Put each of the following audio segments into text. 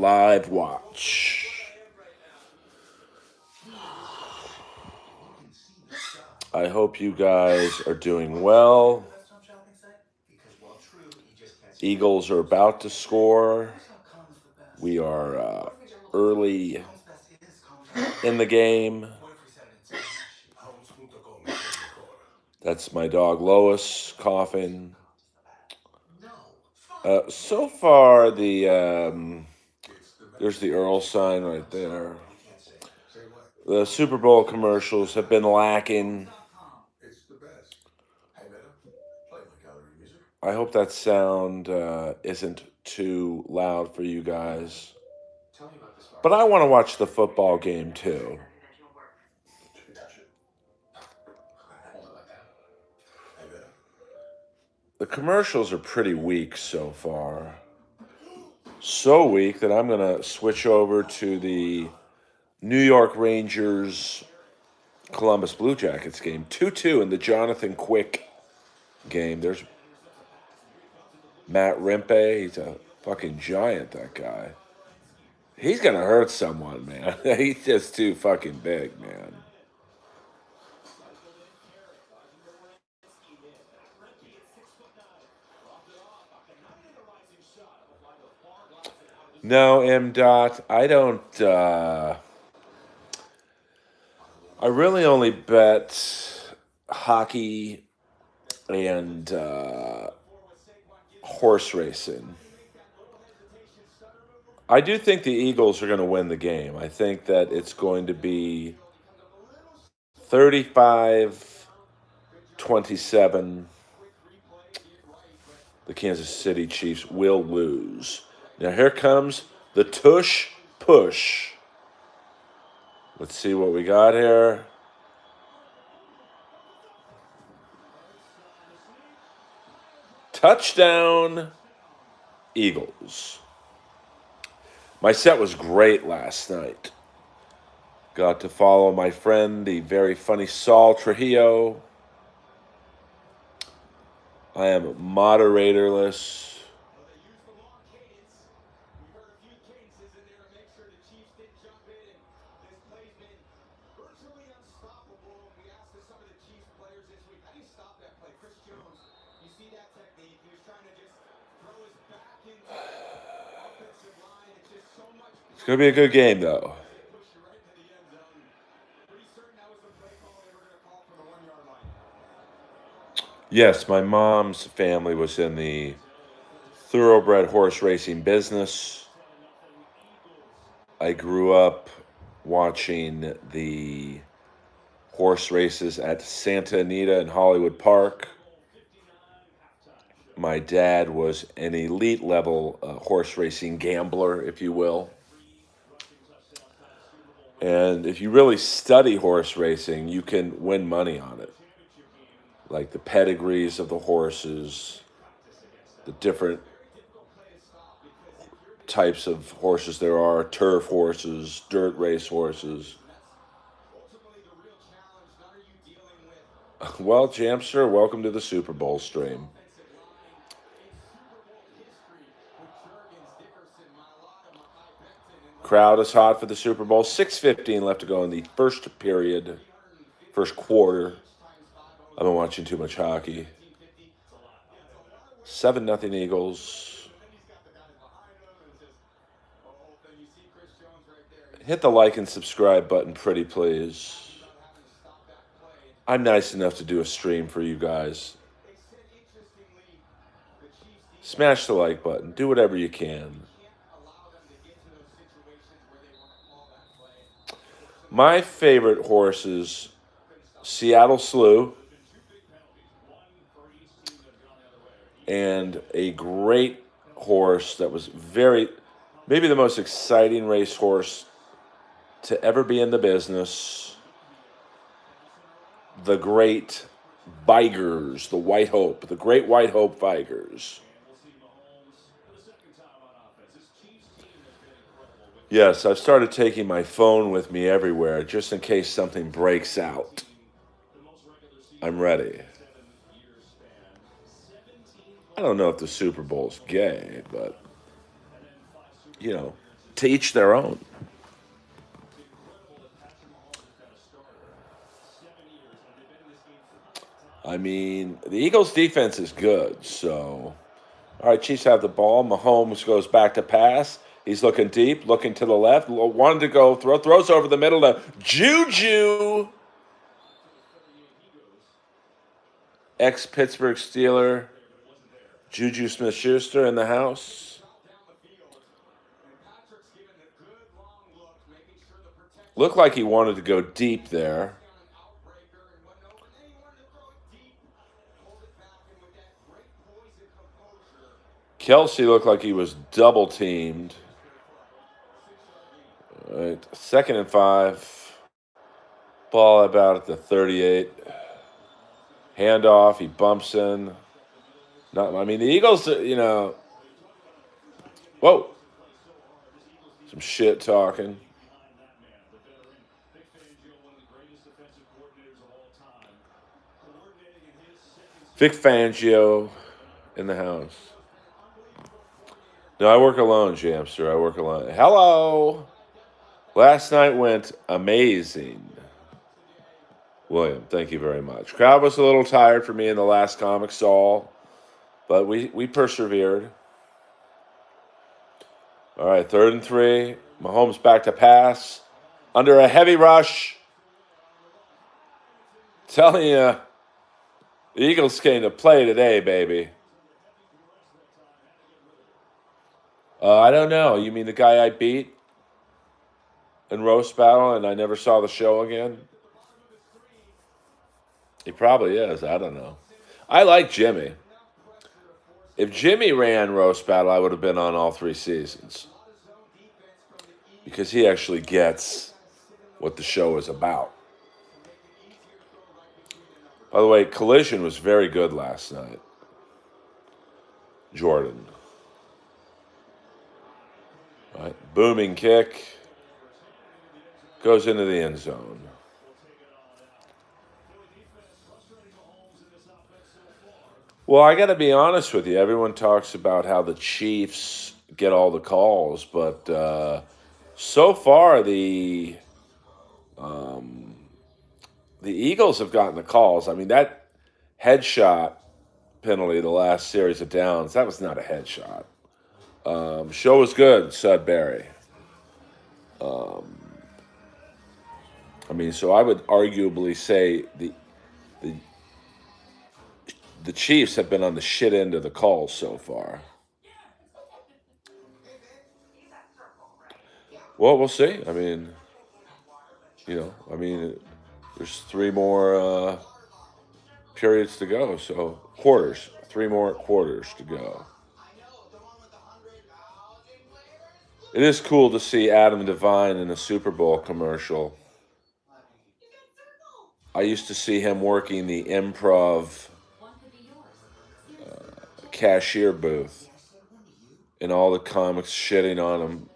live watch. I hope you guys are doing well. Eagles are about to score. We are early in the game. That's my dog Lois coughing. So far, there's the Earl sign right there. The Super Bowl commercials have been lacking. I hope that sound isn't too loud for you guys. But I want to watch the football game too. The commercials are pretty weak so far. So weak that I'm going to switch over to the New York Rangers Columbus Blue Jackets game. 2-2 in the Jonathan Quick game. There's Matt Rimpe. He's a fucking giant, that guy. He's going to hurt someone, man. He's just too fucking big, man. No, M. Dot. I don't. I really only bet hockey and horse racing. I do think the Eagles are going to win the game. I think that it's going to be 35-27. The Kansas City Chiefs will lose. Now here comes the tush push. Let's see what we got here. Touchdown, Eagles. My set was great last night. Got to follow my friend, the very funny Saul Trujillo. I am moderatorless. It's going to be a good game, though. Yes, my mom's family was in the thoroughbred horse racing business. I grew up watching the horse races at Santa Anita in Hollywood Park. My dad was an elite level horse racing gambler, if you will. And if you really study horse racing, you can win money on it. Like the pedigrees of the horses, the different types of horses there are, turf horses, dirt race horses. Well, Jamster, welcome to the Super Bowl stream. Crowd is hot for the Super Bowl. 6:15 left to go in the first period, first quarter. I've been watching too much hockey. 7-0 Eagles. Hit the like and subscribe button, pretty please. I'm nice enough to do a stream for you guys. Smash the like button. Do whatever you can. My favorite horses, Seattle Slew, and a great horse that was maybe the most exciting racehorse to ever be in the business, the great Vigors, the White Hope, the great White Hope Vigors. Yes, I've started taking my phone with me everywhere just in case something breaks out. I'm ready. I don't know if the Super Bowl's gay, but, you know, to each their own. I mean, the Eagles' defense is good. So, all right, Chiefs have the ball. Mahomes goes back to pass. He's looking deep, looking to the left. Wanted to go throws over the middle to Juju, ex-Pittsburgh Steeler, Juju Smith-Schuster in the house. Looked like he wanted to go deep there. Kelsey looked like he was double teamed. All right, 2nd and 5. Ball about at the 38. Handoff. He bumps in. I mean, the Eagles, whoa. Some shit talking. Vic Fangio in the house. No, I work alone, Jamster. I work alone. Hello. Last night went amazing. William, thank you very much. Crowd was a little tired for me in the last comic stall, but we persevered. All right, 3rd and 3. Mahomes back to pass. Under a heavy rush. Telling you, the Eagles came to play today, baby. I don't know. You mean the guy I beat in roast battle and I never saw the show again? He probably is. I don't know. I like Jimmy. If Jimmy ran roast battle, I would have been on all 3 seasons. Because he actually gets what the show is about. By the way, Collision was very good last night. Jordan. All right, booming kick. Goes into the end zone. Well, I got to be honest with you. Everyone talks about how the Chiefs get all the calls, but so far the Eagles have gotten the calls. I mean, that headshot penalty, the last series of downs, that was not a headshot. Show was good, Sudbury. I mean, so I would arguably say the Chiefs have been on the shit end of the calls so far. Well, we'll see. I mean, there's 3 more periods to go. So quarters, 3 more quarters to go. It is cool to see Adam Devine in a Super Bowl commercial. I used to see him working the Improv cashier booth, and all the comics shitting on him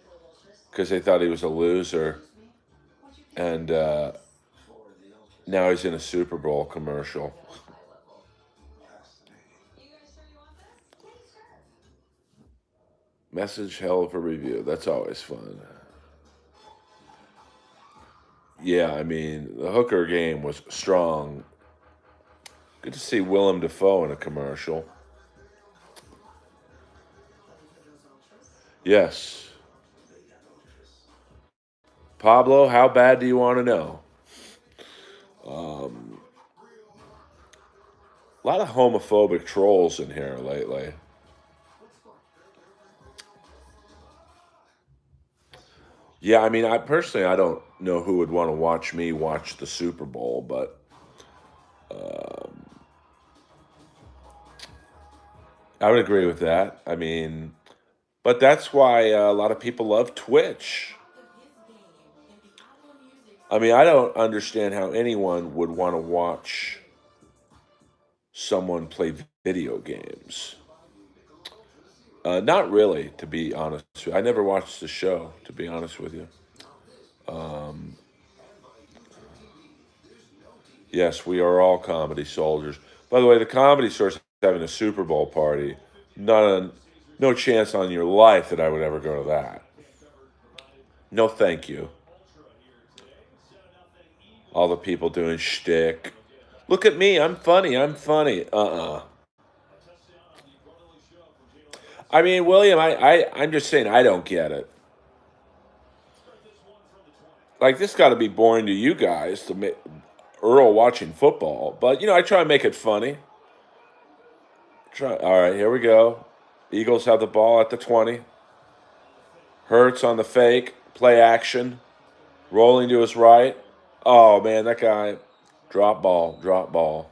because they thought he was a loser. And now he's in a Super Bowl commercial. Message hell of a review. That's always fun. Yeah, I mean, the hooker game was strong. Good to see Willem Dafoe in a commercial. Yes. Pablo, how bad do you want to know? A lot of homophobic trolls in here lately. Yeah, I mean, I don't know who would want to watch me watch the Super Bowl, but I would agree with that. I mean, but that's why a lot of people love Twitch. I mean, I don't understand how anyone would want to watch someone play video games. Not really, to be honest. I never watched the show, to be honest with you. Yes, we are all comedy soldiers. By the way, the Comedy Store's having a Super Bowl party. No chance on your life that I would ever go to that. No, thank you. All the people doing shtick. Look at me. I'm funny. I'm funny. I mean, William, I'm just saying I don't get it. Like, this got to be boring to you guys to make Earl watching football. But, I try and make it funny. Try. All right, here we go. Eagles have the ball at the 20. Hurts on the fake. Play action. Rolling to his right. Oh, man, that guy. Drop ball. Drop ball.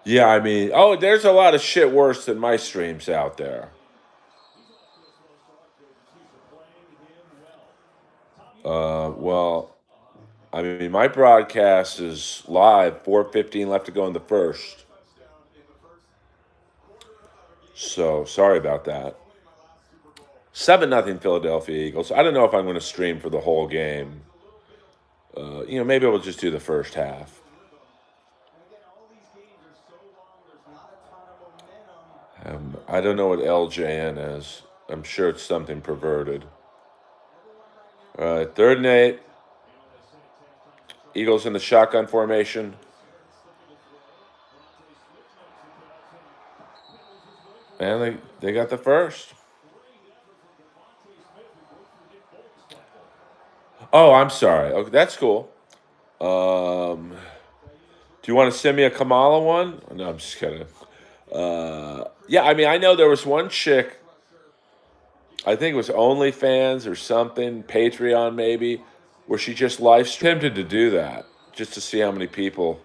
Yeah, I mean, there's a lot of shit worse than my streams out there. Well, I mean, my broadcast is live, 4:15 left to go in the first. So sorry about that. 7-0 Philadelphia Eagles. I don't know if I'm going to stream for the whole game. Maybe we'll just do the first half. I don't know what LJN is. I'm sure it's something perverted. All right, 3rd and 8. Eagles in the shotgun formation. And they got the first. Oh, I'm sorry. Okay, that's cool. Do you want to send me a Kamala one? No, I'm just kidding. Yeah, I mean, I know there was one chick, I think it was OnlyFans or something, Patreon maybe, where she just live tempted to do that just to see how many people.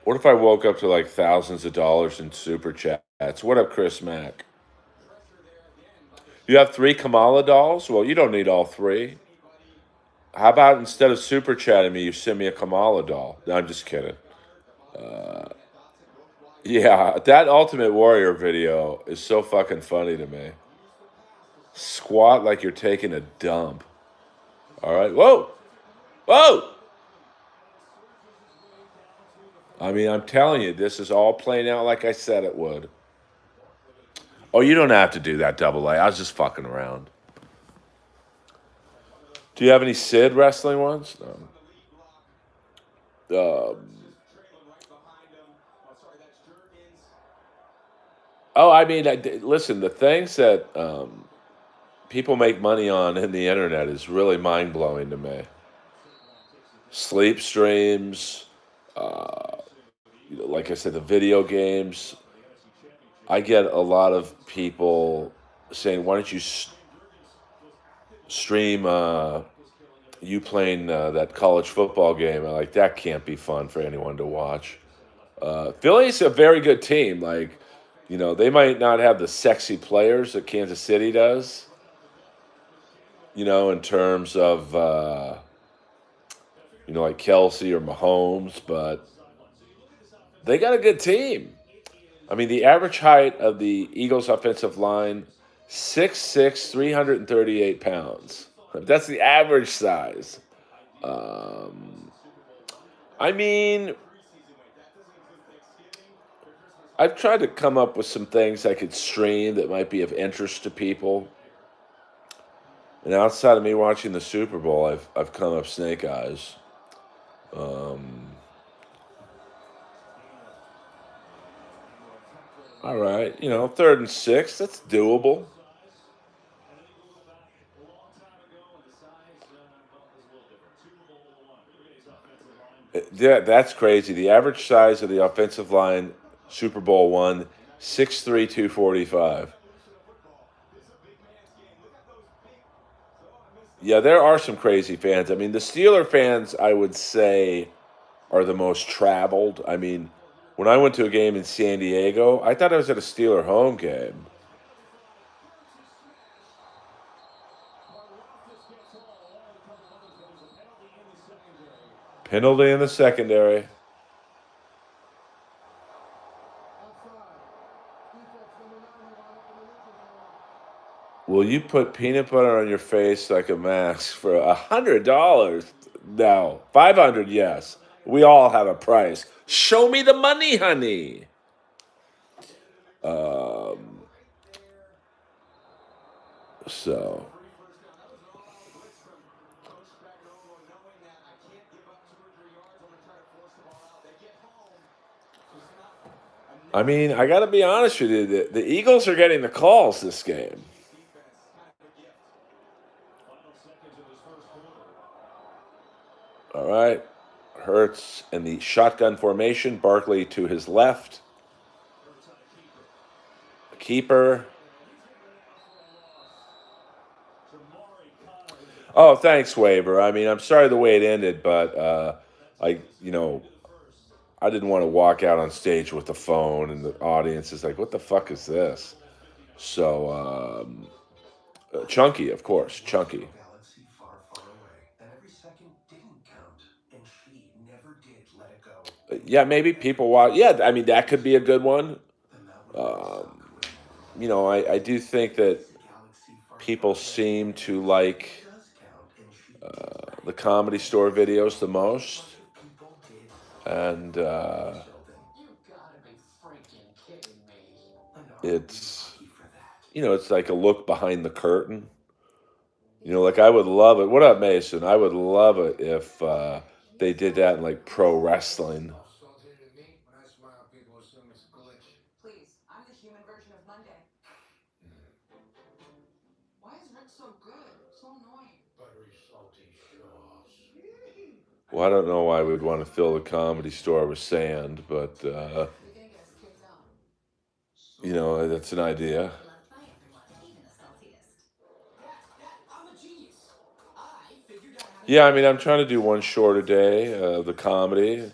What if I woke up to like thousands of dollars in super chats? What up, Chris Mack? You have 3 Kamala dolls? Well, you don't need all 3. How about instead of super chatting me, you send me a Kamala doll? No, I'm just kidding. Yeah, that Ultimate Warrior video is so fucking funny to me. Squat like you're taking a dump. All right. Whoa. Whoa. I mean, I'm telling you, this is all playing out like I said it would. Oh, you don't have to do that, Double A. I was just fucking around. Do you have any Sid wrestling ones? No. I mean, listen, the things that people make money on in the internet is really mind blowing to me. Sleep streams, like I said, the video games. I get a lot of people saying, "Why don't you stream you playing that college football game?" I'm like, that can't be fun for anyone to watch. Philly's a very good team. Like, they might not have the sexy players that Kansas City does. In terms of like Kelsey or Mahomes, but they got a good team. I mean, the average height of the Eagles' offensive line, 6'6", 338 pounds. That's the average size. I mean, I've tried to come up with some things I could stream that might be of interest to people. And outside of me watching the Super Bowl, I've come up snake eyes. All right, 3rd and 6, that's doable. Yeah, that's crazy. The average size of the offensive line, Super Bowl one, 6'3", 245. Yeah, there are some crazy fans. I mean, the Steeler fans, I would say, are the most traveled. I mean, when I went to a game in San Diego, I thought I was at a Steeler home game. Penalty in the secondary. Will you put peanut butter on your face like a mask for $100? No. 500, yes. We all have a price. Show me the money, honey. Um, so, I mean, I got to be honest with you. The Eagles are getting the calls this game. All right. Hurts in the shotgun formation. Barkley to his left. Keeper. Oh, thanks, waiver. I mean, I'm sorry the way it ended, but I, you know, I didn't want to walk out on stage with the phone, and the audience is like, "What the fuck is this?" So, Chunky, of course, Chunky. Yeah, maybe people watch. Yeah, I mean, that could be a good one. Um, I do think that people seem to like the Comedy Store videos the most, and it's it's like a look behind the curtain. Like I would love it. What up, Mason? I would love it if they did that in like pro wrestling. Well, I don't know why we'd want to fill the Comedy Store with sand, but that's an idea. Yeah, I mean, I'm trying to do one short a day, the comedy,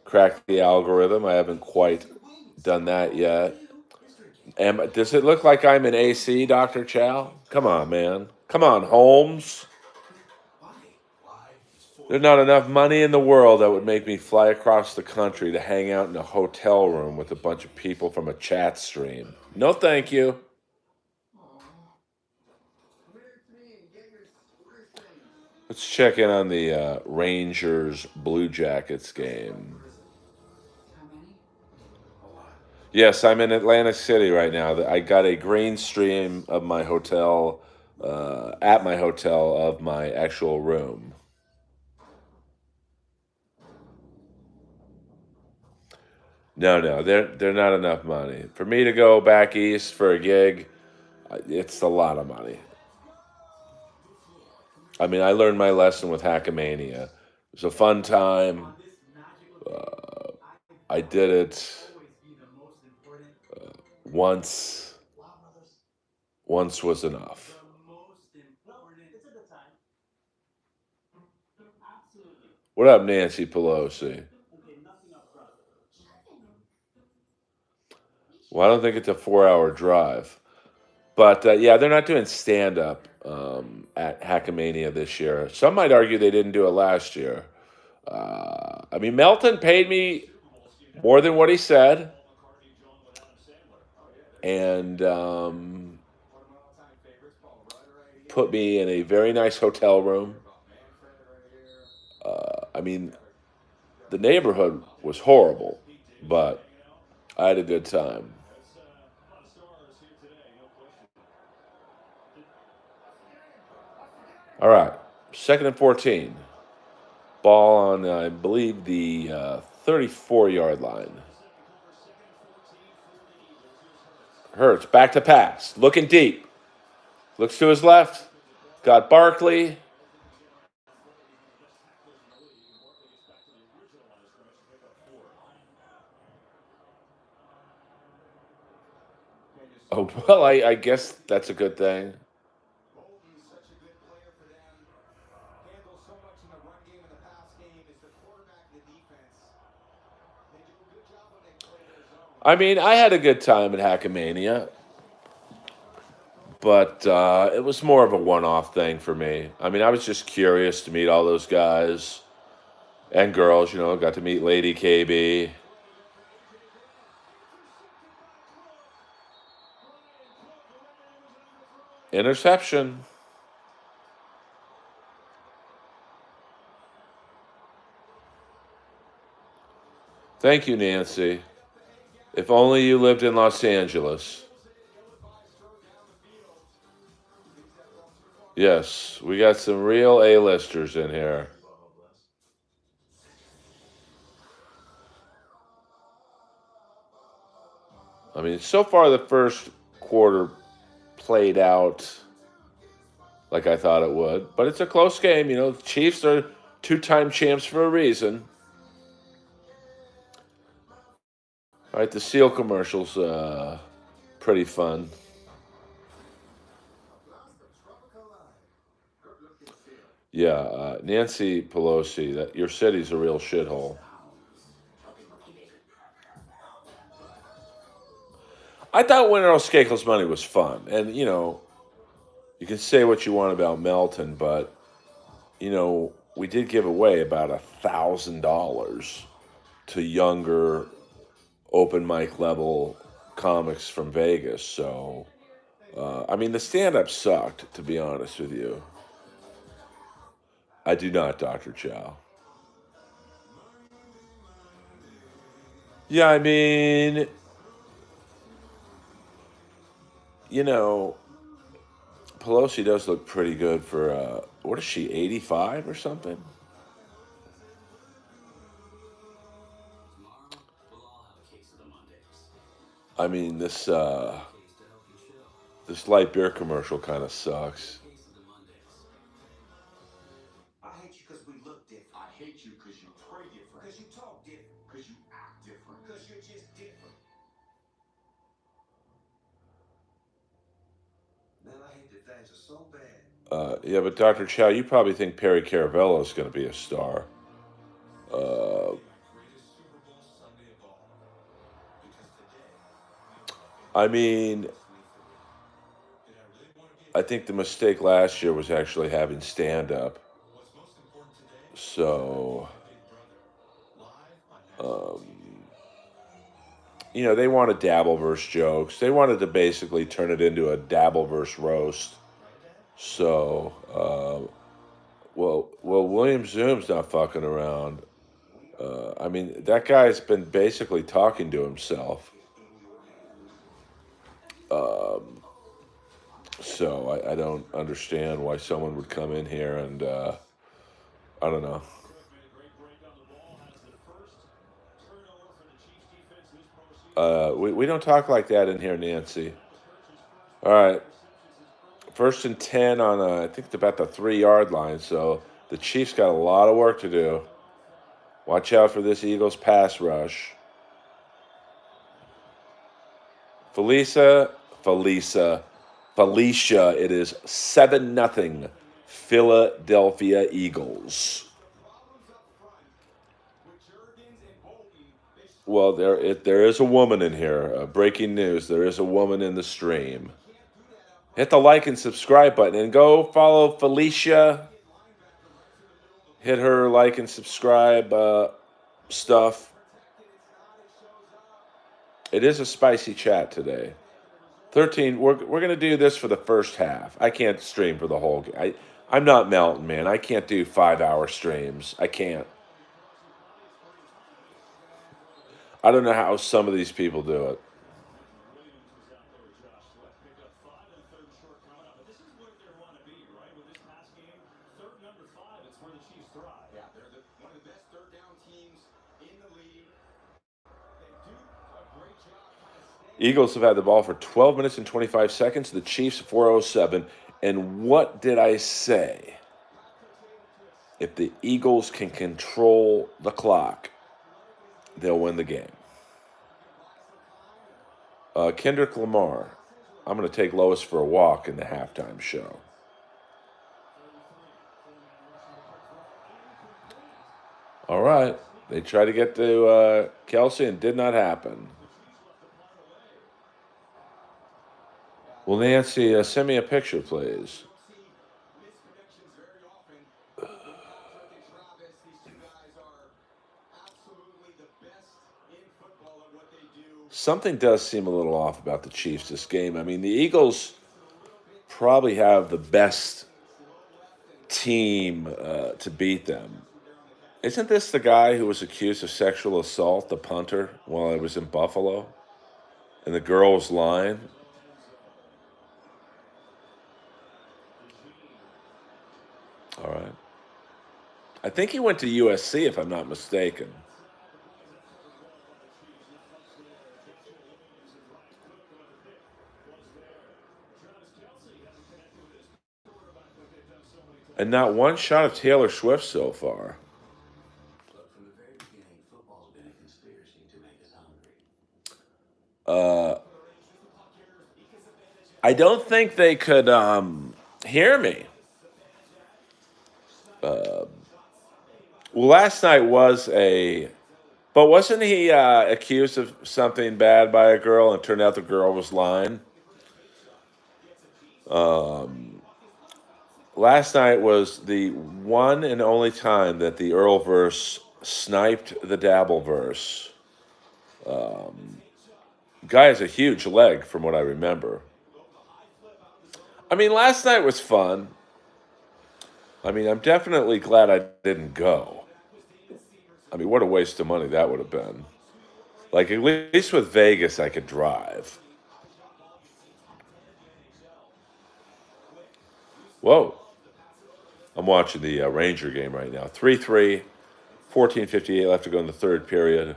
crack the algorithm. I haven't quite done that yet. Does it look like I'm in AC, Dr. Chow? Come on, man. Come on, Holmes. There's not enough money in the world that would make me fly across the country to hang out in a hotel room with a bunch of people from a chat stream. No, thank you. Let's check in on the Rangers Blue Jackets game. Yes, I'm in Atlantic City right now. I got a green stream of my hotel, at my hotel, of my actual room. No, they're not enough money for me to go back east for a gig. It's a lot of money. I mean, I learned my lesson with Hackamania. It was a fun time. I did it once. Once was enough. What up, Nancy Pelosi? Well, I don't think it's a 4-hour drive. But yeah, they're not doing stand up at Hackamania this year. Some might argue they didn't do it last year. I mean, Melton paid me more than what he said, and put me in a very nice hotel room. I mean, the neighborhood was horrible, but I had a good time. All right, 2nd and 14. Ball on, I believe, the 34-yard line. Hurts back to pass, looking deep. Looks to his left. Got Barkley. Oh, well, I guess that's a good thing. I mean, I had a good time at Hackamania, but it was more of a one-off thing for me. I mean, I was just curious to meet all those guys and girls. Got to meet Lady KB. Interception. Thank you, Nancy. If only you lived in Los Angeles. Yes, we got some real A-listers in here. I mean, so far the first quarter played out like I thought it would, but it's a close game. You know, the Chiefs are two-time champs for a reason. All right, the Seal commercial's pretty fun. Yeah, Nancy Pelosi, that your city's a real shithole. I thought winning Earl Skakel's money was fun, and you know, you can say what you want about Melton, but you know, we did give away about $1,000 to younger open mic level comics from Vegas. So, I mean, the stand up sucked, to be honest with you. I do not, Dr. Chow. Yeah, I mean, you know, Pelosi does look pretty good for, what is she, 85 or something? I mean, this light beer commercial kind of sucks. I hate you because we look different. I hate you because you pray different. Because you talk different. Because you act different. Because you're just different. Man, I hate that things are so bad. Yeah, but Dr. Chow, you probably think Perry Caravello is going to be a star. Uh, I mean, I think the mistake last year was actually having stand up. So, um, you know, they wanted Dabbleverse jokes. They wanted to basically turn it into a Dabbleverse roast. So, William Zoom's not fucking around. I mean, that guy's been basically talking to himself. Um, so I don't understand why someone would come in here and I don't know. We don't talk like that in here, Nancy. All right. First and 10 on, I think it's about the 3 yard line. So the Chiefs got a lot of work to do. Watch out for this Eagles pass rush. Felicia, it is 7-0 Philadelphia Eagles. Well, there is a woman in here. Breaking news: there is a woman in the stream. Hit the like and subscribe button and go follow Felicia. Hit her like and subscribe stuff. It is a spicy chat today. 13. We're gonna do this for the first half. I can't stream for the whole game. I'm not Melton, man. I can't do 5-hour streams. I can't. I don't know how some of these people do it. Yeah, they're one of the best third down teams in the league. They do a great job kind of staying. Eagles have had the ball for 12 minutes and 25 seconds. The Chiefs 4:07. And what did I say? If the Eagles can control the clock, they'll win the game. Kendrick Lamar. I'm going to take Lois for a walk in the halftime show. All right. They tried to get to Kelsey and did not happen. Well, Nancy, send me a picture, please. Misconnections very often. Patrick and Travis, these two guys are absolutely the best in football at what they do. Something does seem a little off about the Chiefs this game. I mean, the Eagles probably have the best team to beat them. Isn't this the guy who was accused of sexual assault, the punter, while I was in Buffalo? And the girl was lying? All right. I think he went to USC, if I'm not mistaken. And not one shot of Taylor Swift so far. Uh, I don't think they could hear me. Well, last night was a. But wasn't he accused of something bad by a girl and it turned out the girl was lying? Um, Last night was the one and only time that the Earlverse sniped the Dabbleverse. Um, Guy has a huge leg, from what I remember. I mean, last night was fun. I mean, I'm definitely glad I didn't go. I mean, what a waste of money that would have been. Like, at least with Vegas, I could drive. Whoa. I'm watching the Ranger game right now. 3-3, 14:58 left to go in the third period.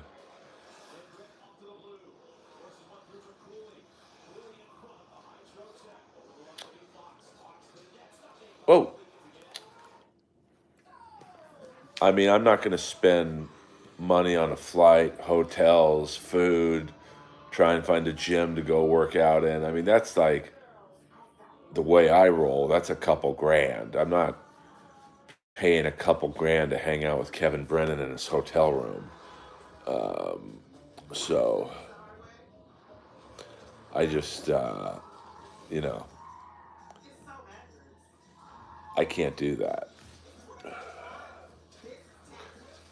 Whoa. I mean, I'm not going to spend money on a flight, hotels, food, try and find a gym to go work out in. I mean, that's like the way I roll. That's a couple grand. I'm not paying a couple grand to hang out with Kevin Brennan in his hotel room. Um, so I just, you know, I can't do that.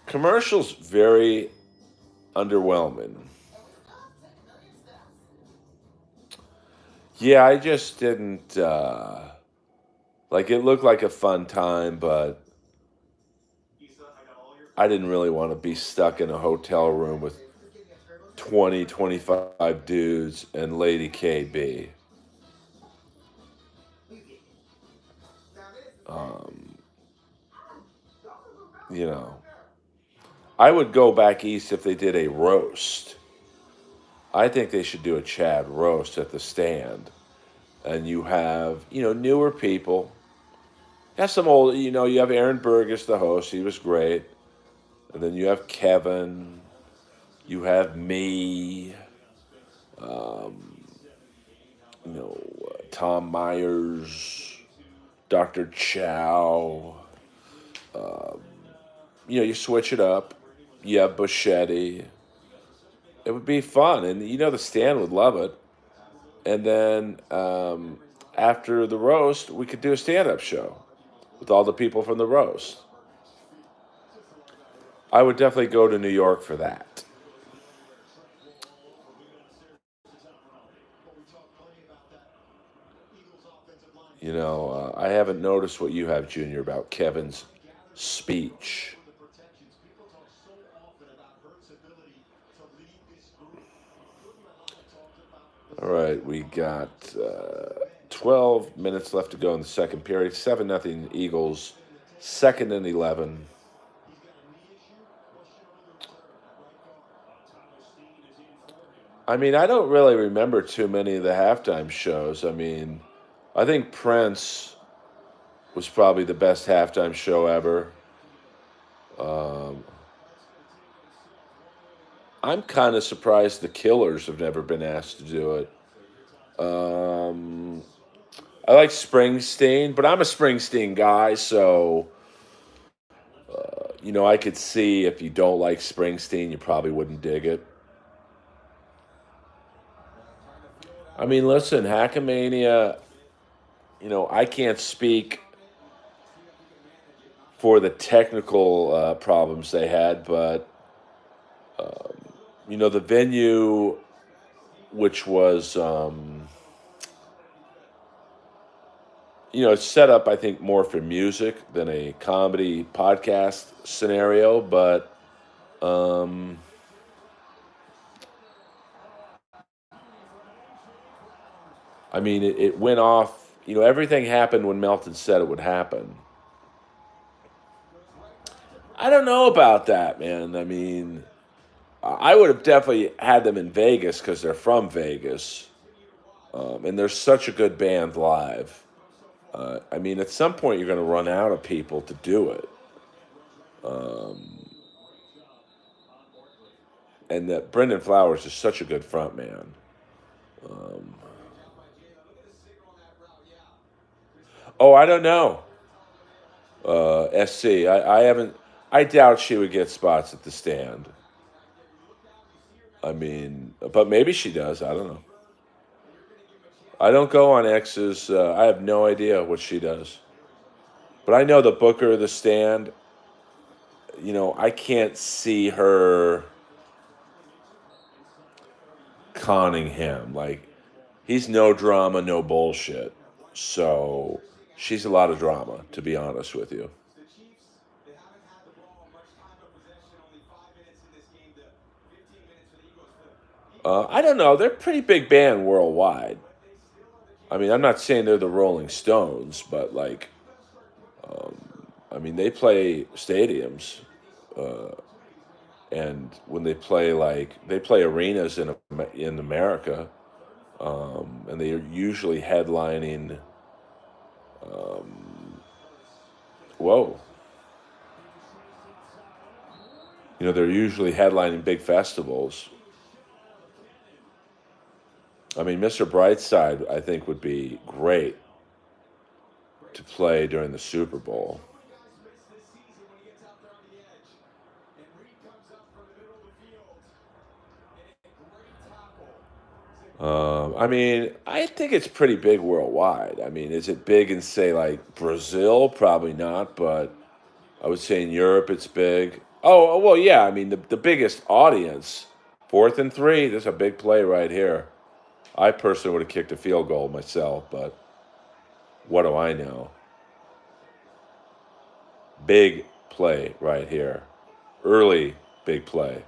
Commercials very underwhelming. Yeah, I just didn't like it looked like a fun time, but I didn't really want to be stuck in a hotel room with 20, 25 dudes and Lady KB. Um, you know, I would go back east if they did a roast. I think they should do a Chad roast at the stand. And you have, newer people. Have some old, you have Aaron Burgess, the host. He was great. And then you have Kevin. You have me. Um, Tom Myers, Dr. Chow. Um, you switch it up. You have Buschetti. It would be fun, and the stand would love it. And then after the roast, we could do a stand-up show with all the people from the roast. I would definitely go to New York for that. I haven't noticed what you have, Junior, about Kevin's speech. All right, we got 12 minutes left to go in the second period. 7-0 Eagles, second and 11. I mean, I don't really remember too many of the halftime shows. I mean, I think Prince was probably the best halftime show ever. Um, I'm kind of surprised the Killers have never been asked to do it. Um, I like Springsteen, but I'm a Springsteen guy, so I could see if you don't like Springsteen, you probably wouldn't dig it. I mean, listen, Hackamania, I can't speak for the technical problems they had, but the venue, which was It's set up, I think, more for music than a comedy podcast scenario. But um, I mean, it went off. Everything happened when Melton said it would happen. I don't know about that, man. I mean, I would have definitely had them in Vegas because they're from Vegas, and they're such a good band live. I mean, at some point you're going to run out of people to do it, um, and that Brendan Flowers is such a good front man. Um, oh, I don't know. SC. I haven't. I doubt she would get spots at the stand. I mean, but maybe she does. I don't know. I don't go on X's. I have no idea what she does. But I know the booker of the stand. I can't see her conning him. Like, he's no drama, no bullshit. So she's a lot of drama, to be honest with you. I don't know. They're a pretty big band worldwide. I mean, I'm not saying they're the Rolling Stones, but like, I mean, they play stadiums, and when they play, like, they play arenas in America, and they are usually headlining. Um, whoa, they're usually headlining big festivals. I mean, Mr. Brightside, I think, would be great to play during the Super Bowl. I mean, I think it's pretty big worldwide. I mean, is it big in, say, like Brazil? Probably not, but I would say in Europe it's big. Oh, well, yeah. I mean, the biggest audience, 4th and 3. There's a big play right here. I personally would have kicked a field goal myself, but what do I know? Big play right here. Early big play.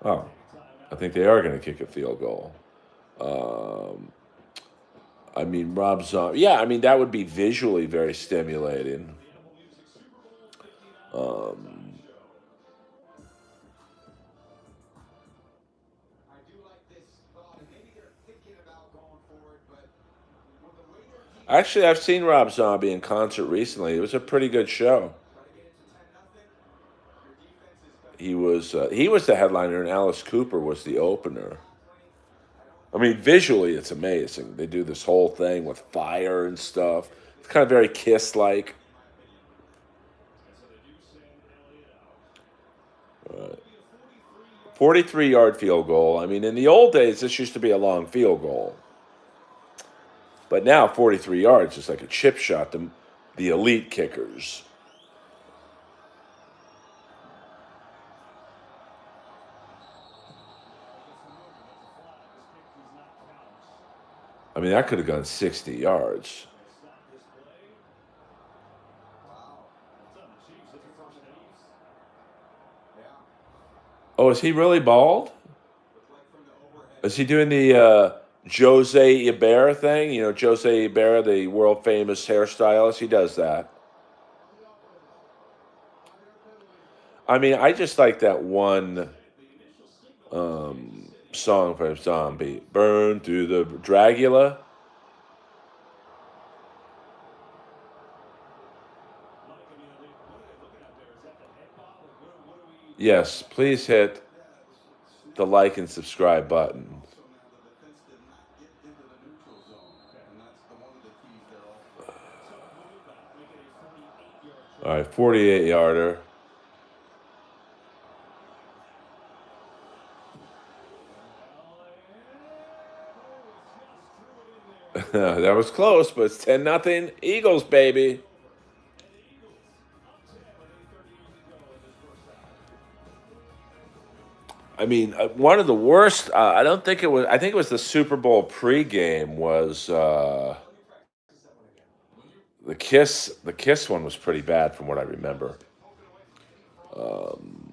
Oh, I think they are going to kick a field goal. Um, I mean, Rob Zombie. Yeah, I mean, that would be visually very stimulating. Um, Actually, I've seen Rob Zombie in concert recently. It was a pretty good show. He was the headliner, and Alice Cooper was the opener. I mean, visually, it's amazing. They do this whole thing with fire and stuff. It's kind of very Kiss like. 43-yard field goal. I mean, in the old days, this used to be a long field goal. But now 43 yards is like a chip shot to the elite kickers. I mean, that could have gone 60 yards. Oh, is he really bald? Is he doing the Jose Ibarra thing? Jose Ibarra, the world famous hairstylist, he does that. I mean, I just like that one song from Zombie, "Burn Through the Dragula." Yes, please hit the like and subscribe button. All right, 48 yarder. That was close, but it's 10-0 Eagles, baby. I mean, one of the worst. I don't think it was. I think it was the Super Bowl pregame. Was the Kiss? The Kiss one was pretty bad, from what I remember. Um,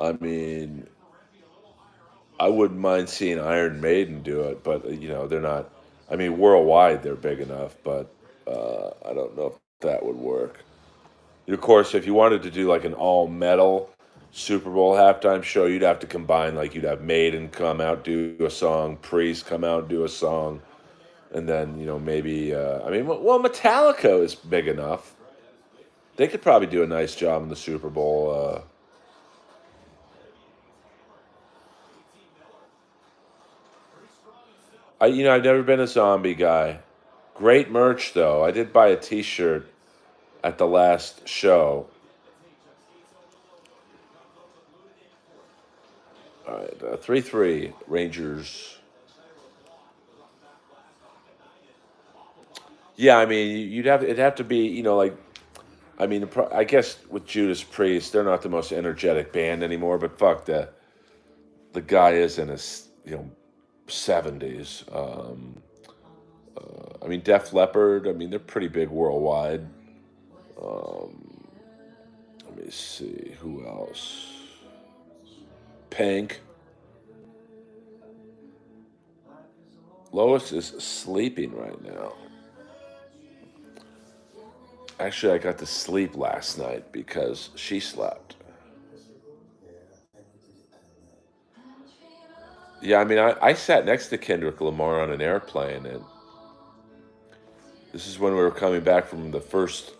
I mean, I wouldn't mind seeing Iron Maiden do it, but they're not. I mean, worldwide they're big enough, but I don't know if that would work. Of course, if you wanted to do like an all metal Super Bowl halftime show, you'd have to combine, like, you'd have Maiden come out, do a song, Priest come out, do a song, and then maybe I mean, well, Metallica is big enough. They could probably do a nice job in the Super Bowl. I've never been a zombie guy. Great merch though. I did buy a T-shirt at the last show. All right, 3-3 Rangers. Yeah, I mean, it'd have to be, like, I mean, I guess with Judas Priest, they're not the most energetic band anymore, but fuck, the guy is in his 70s. I mean, Def Leppard. I mean, they're pretty big worldwide. Um, Let me see who else. Pink. Lois is sleeping right now. Actually, I got to sleep last night because she slept. Yeah, I mean, I sat next to Kendrick Lamar on an airplane, and this is when we were coming back from the first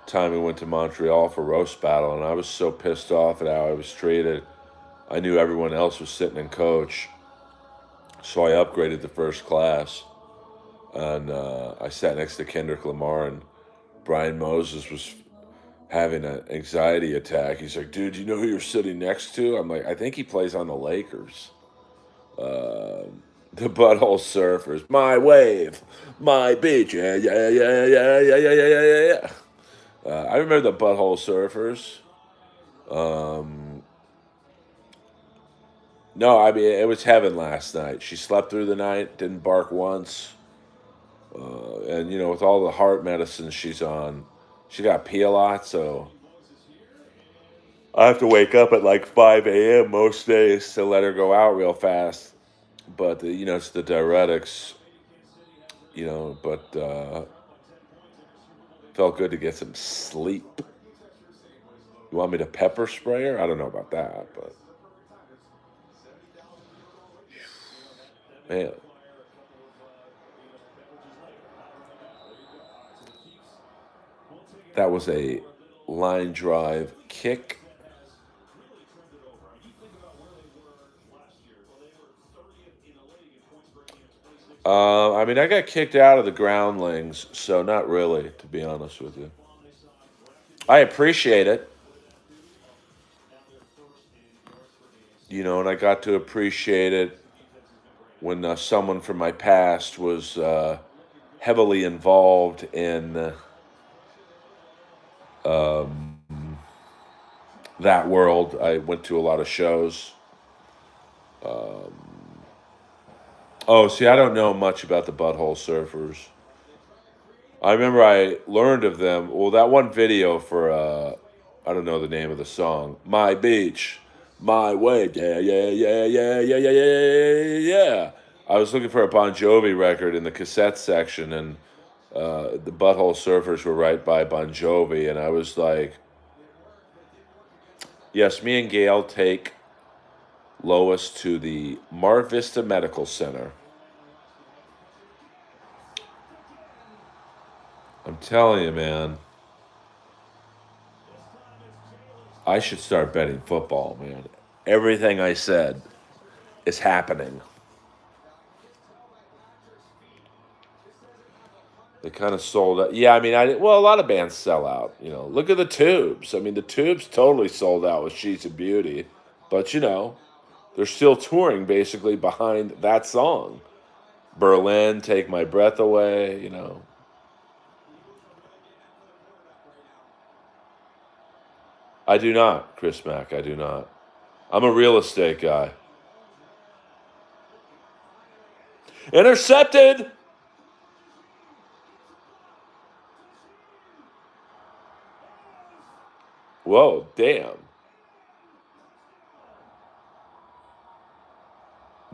time we went to Montreal for roast battle, and I was so pissed off at how I was treated. I knew everyone else was sitting in coach, so I upgraded to first class, and I sat next to Kendrick Lamar, and Brian Moses was having an anxiety attack. He's like, "Dude, you know who you're sitting next to?" I'm like, "I think he plays on the Lakers." Uh, the Butthole Surfers, my wave, my beach, yeah, yeah, yeah, yeah, yeah, yeah, yeah, yeah, yeah. I remember the Butthole Surfers. Um, no, I mean, it was heaven last night. She slept through the night, didn't bark once. And, with all the heart medicine she's on, she got P a lot, so I have to wake up at like 5 a.m. most days to let her go out real fast. But, it's the diuretics, but felt good to get some sleep. You want me to pepper spray her? I don't know about that, but man, that was a line drive kick. I mean, I got kicked out of the groundlings, so not really, to be honest with you. I appreciate it, and I got to appreciate it when someone from my past was heavily involved in um, that world. I went to a lot of shows. Um, oh, see, I don't know much about the Butthole Surfers. I remember I learned of them. Well, that one video for I don't know the name of the song. My beach, my way. Yeah, yeah, yeah, yeah, yeah, yeah, yeah, yeah, yeah, yeah. I was looking for a Bon Jovi record in the cassette section, and the Butthole Surfers were right by Bon Jovi, and I was like, yes, me and Gail take Lois to the Mar Vista Medical Center. I'm telling you, man, I should start betting football, man. Everything I said is happening. They kind of sold out. Yeah, I mean, well, a lot of bands sell out. Look at the Tubes. I mean, the Tubes totally sold out with Sheets of Beauty, but they're still touring basically behind that song. Berlin, Take My Breath Away. I do not, Chris Mack. I do not. I'm a real estate guy. Intercepted. Whoa, damn.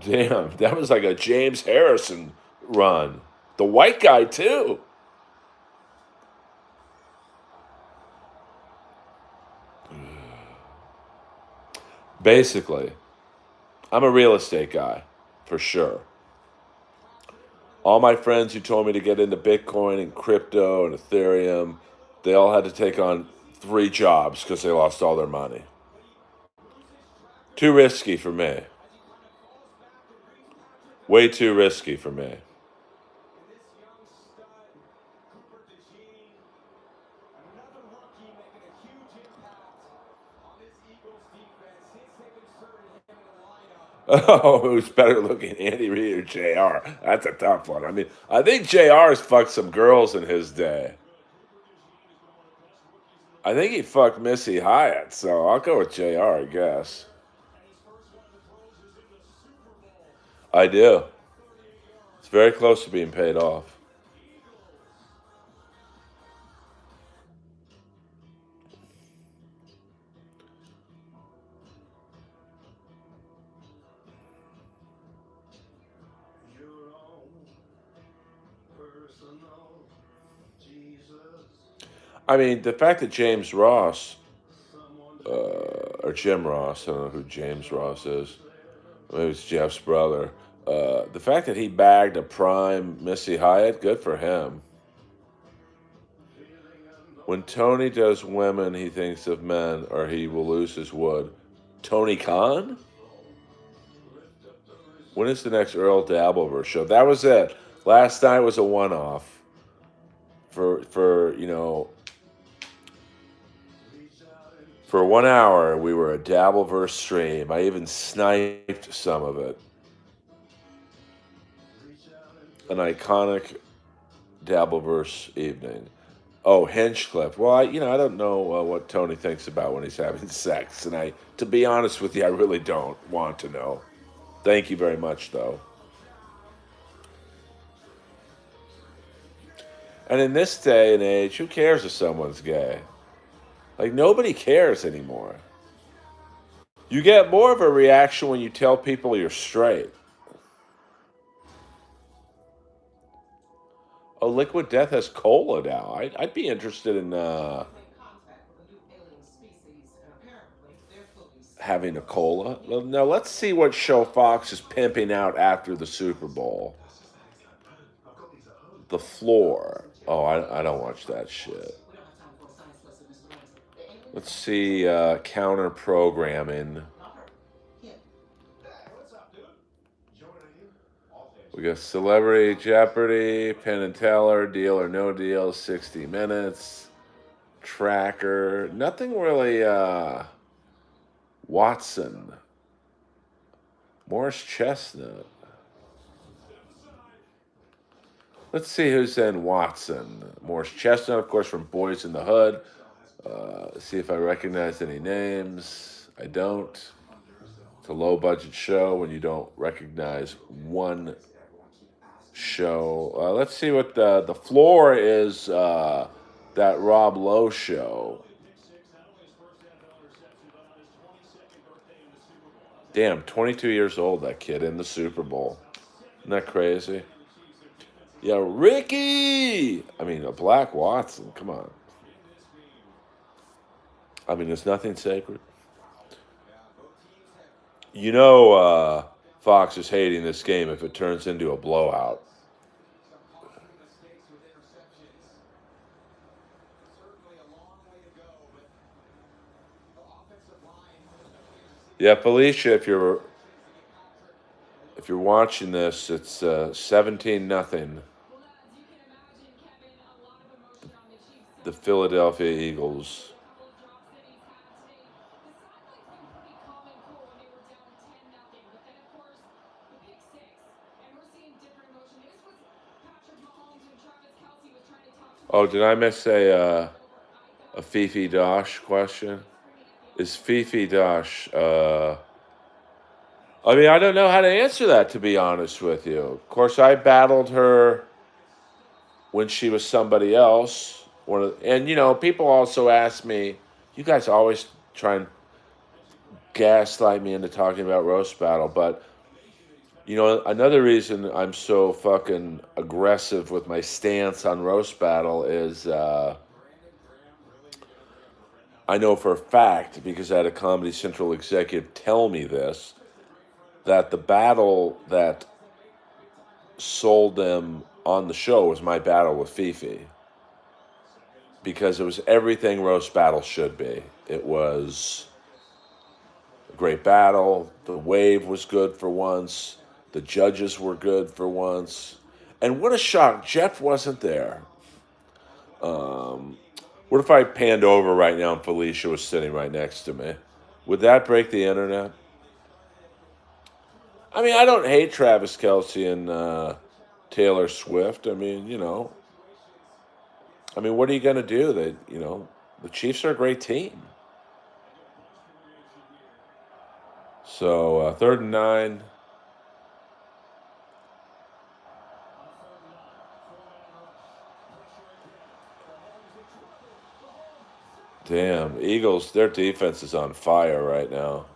Damn, that was like a James Harrison run. The white guy, too. Basically, I'm a real estate guy, for sure. All my friends who told me to get into Bitcoin and crypto and Ethereum, they all had to take on 3 jobs because they lost all their money. Too risky for me. Way too risky for me. Oh, who's better looking, Andy Reid or JR? That's a tough one. I mean, I think JR's fucked some girls in his day. I think he fucked Missy Hyatt, so I'll go with JR, I guess. I do. It's very close to being paid off. I mean, the fact that James Ross, or Jim Ross, I don't know who James Ross is, maybe it's Jeff's brother. The fact that he bagged a prime Missy Hyatt, good for him. When Tony does women, he thinks of men, or he will lose his wood. Tony Khan? When is the next Earl Dabbleverse show? That was it. Last night was a one-off. For 1 hour, we were a Dabbleverse stream. I even sniped some of it. An iconic Dabbleverse evening. Oh, Hinchcliffe. Well, I don't know what Tony thinks about when he's having sex, and to be honest with you, I really don't want to know. Thank you very much, though. And in this day and age, who cares if someone's gay? Like, nobody cares anymore. You get more of a reaction when you tell people you're straight. Oh, Liquid Death has cola now. I'd be interested in having a cola. Well, now let's see what show Fox is pimping out after the Super Bowl. The Floor. Oh, I don't watch that shit. Let's see counter programming. We got Celebrity Jeopardy, Penn and Teller, Deal or No Deal, 60 Minutes, Tracker. Nothing really. Watson. Morris Chestnut. Let's see who's in Watson. Morris Chestnut, of course, from Boys in the Hood. See if I recognize any names. I don't. It's a low budget show when you don't recognize one show. Let's see what the Floor is. That Rob Lowe show. Damn, 22 years old, that kid in the Super Bowl. Isn't that crazy? Yeah, Ricky! I mean, a Black Watson, come on. I mean, there's nothing sacred. Fox is hating this game if it turns into a blowout. Yeah, Felicia, if you're watching this, it's 17-0. The Philadelphia Eagles. Oh, did I miss a Fifi Dosh question? Is Fifi Dash? I mean, I don't know how to answer that, to be honest with you. Of course, I battled her when she was somebody else. And people also ask me, you guys always try and gaslight me into talking about roast battle, but another reason I'm so fucking aggressive with my stance on roast battle is I know for a fact, because I had a Comedy Central executive tell me this, that the battle that sold them on the show was my battle with Fifi, because it was everything roast battle should be. It was a great battle. The wave was good for once. The judges were good for once. And what a shock, Jeff wasn't there. What if I panned over right now and Felicia was sitting right next to me? Would that break the internet? I mean, I don't hate Travis Kelsey and Taylor Swift. What are you going to do? The Chiefs are a great team. So 3rd and 9. Damn, Eagles, their defense is on fire right now.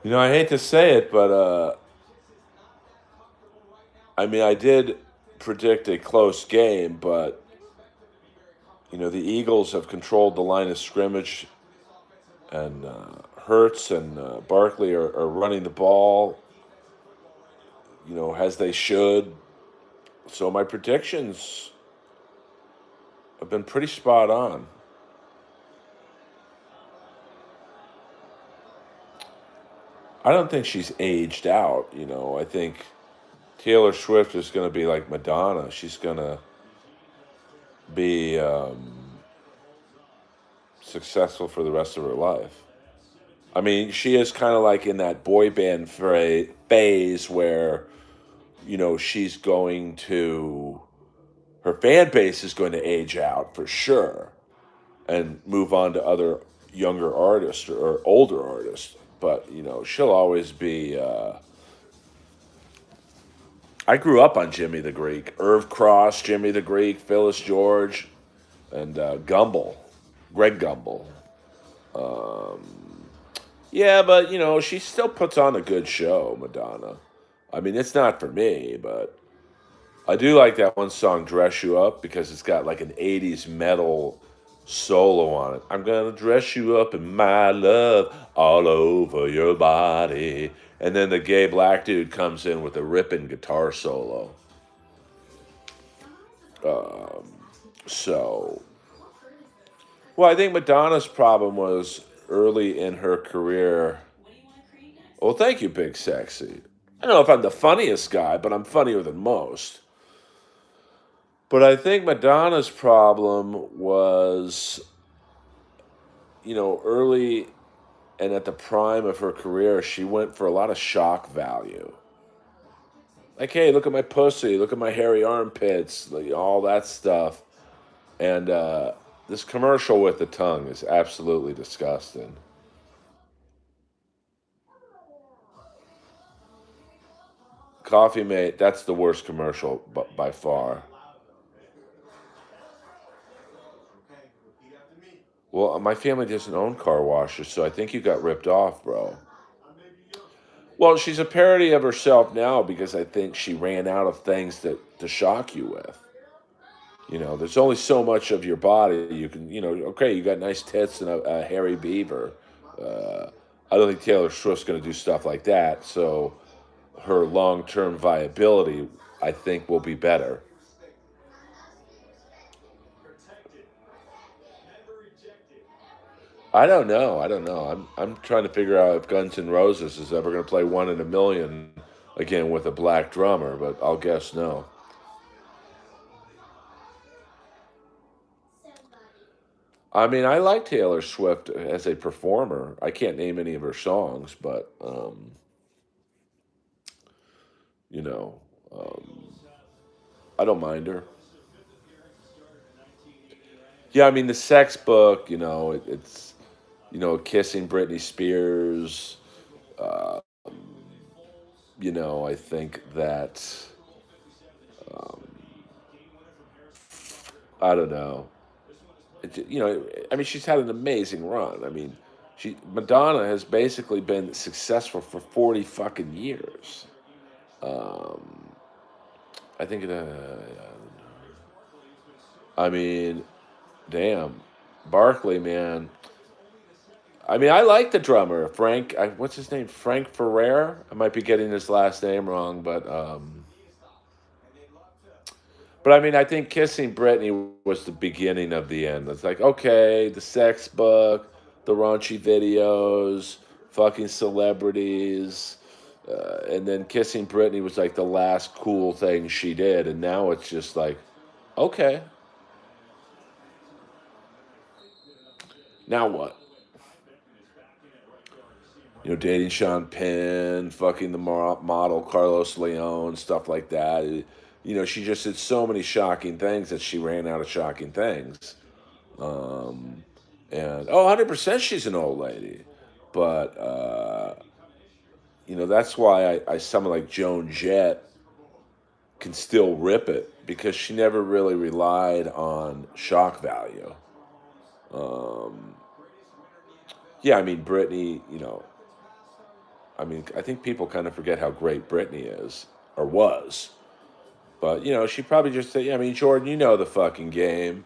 I hate to say it, but I did predict a close game, but the Eagles have controlled the line of scrimmage, and Hurts and Barkley are running the ball, as they should. So my predictions have been pretty spot on. I don't think she's aged out. I think Taylor Swift is going to be like Madonna. She's going to be successful for the rest of her life. I mean, she is kind of like in that boy band phase where, she's going to, her fan base is going to age out for sure and move on to other younger artists or older artists. But, she'll always be. I grew up on Jimmy the Greek, Irv Cross, Jimmy the Greek, Phyllis George, and Gumble, Greg Gumble. Yeah, but she still puts on a good show, Madonna. I mean, it's not for me, but I do like that one song, Dress You Up, because it's got like an 80s metal solo on it. I'm gonna dress you up in my love all over your body. And then the gay black dude comes in with a ripping guitar solo. So, well, I think Madonna's problem was early in her career. Well, thank you, Big Sexy. I don't know if I'm the funniest guy, but I'm funnier than most. But I think Madonna's problem was, early and at the prime of her career, she went for a lot of shock value. Like, hey, look at my pussy, look at my hairy armpits, like, all that stuff. And this commercial with the tongue is absolutely disgusting. Coffee Mate, that's the worst commercial by far. Well, my family doesn't own car washes, so I think you got ripped off, bro. Well, she's a parody of herself now because I think she ran out of things to shock you with. There's only so much of your body you can, okay, you got nice tits and a hairy beaver. Uh, I don't think Taylor Swift's going to do stuff like that. So her long-term viability, I think, will be better. I don't know. I don't know. I'm trying to figure out if Guns N' Roses is ever going to play One in a Million again with a black drummer, but I'll guess no. I mean, I like Taylor Swift as a performer. I can't name any of her songs, but you know, um, I don't mind her. Yeah, I mean the sex book. It's kissing Britney Spears. Uh, I think that um, I don't know. I mean, she's had an amazing run. I mean, Madonna has basically been successful for 40 fucking years. Um, I think I mean, damn, Barkley, man. I mean, I like the drummer Frank. What's his name? Frank Ferrer. I might be getting his last name wrong, but I mean, I think kissing Britney was the beginning of the end. It's like, okay, the sex book, the raunchy videos, fucking celebrities, and then kissing Britney was like the last cool thing she did, and now it's just like, okay, now what? Dating Sean Penn, fucking the model Carlos Leon, stuff like that. She just did so many shocking things that she ran out of shocking things. Um, and 100% she's an old lady. But, that's why someone like Joan Jett can still rip it because she never really relied on shock value. Um, yeah, I mean, Britney, I mean, I think people kind of forget how great Britney is or was. But, she probably just said, yeah, I mean, Jordan, you know the fucking game.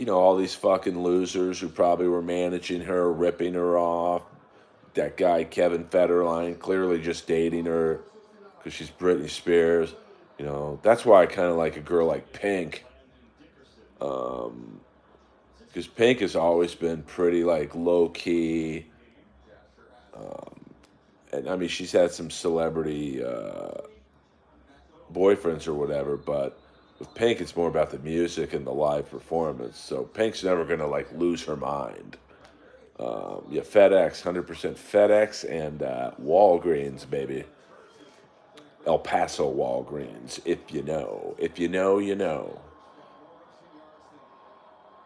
All these fucking losers who probably were managing her, ripping her off. That guy, Kevin Federline, clearly just dating her because she's Britney Spears. That's why I kind of like a girl like Pink. Because Pink has always been pretty, like, low key. Um, and I mean, she's had some celebrity boyfriends or whatever, but with Pink, it's more about the music and the live performance. So Pink's never gonna like lose her mind. Yeah, FedEx, 100% FedEx and Walgreens, baby. El Paso Walgreens, if you know, you know.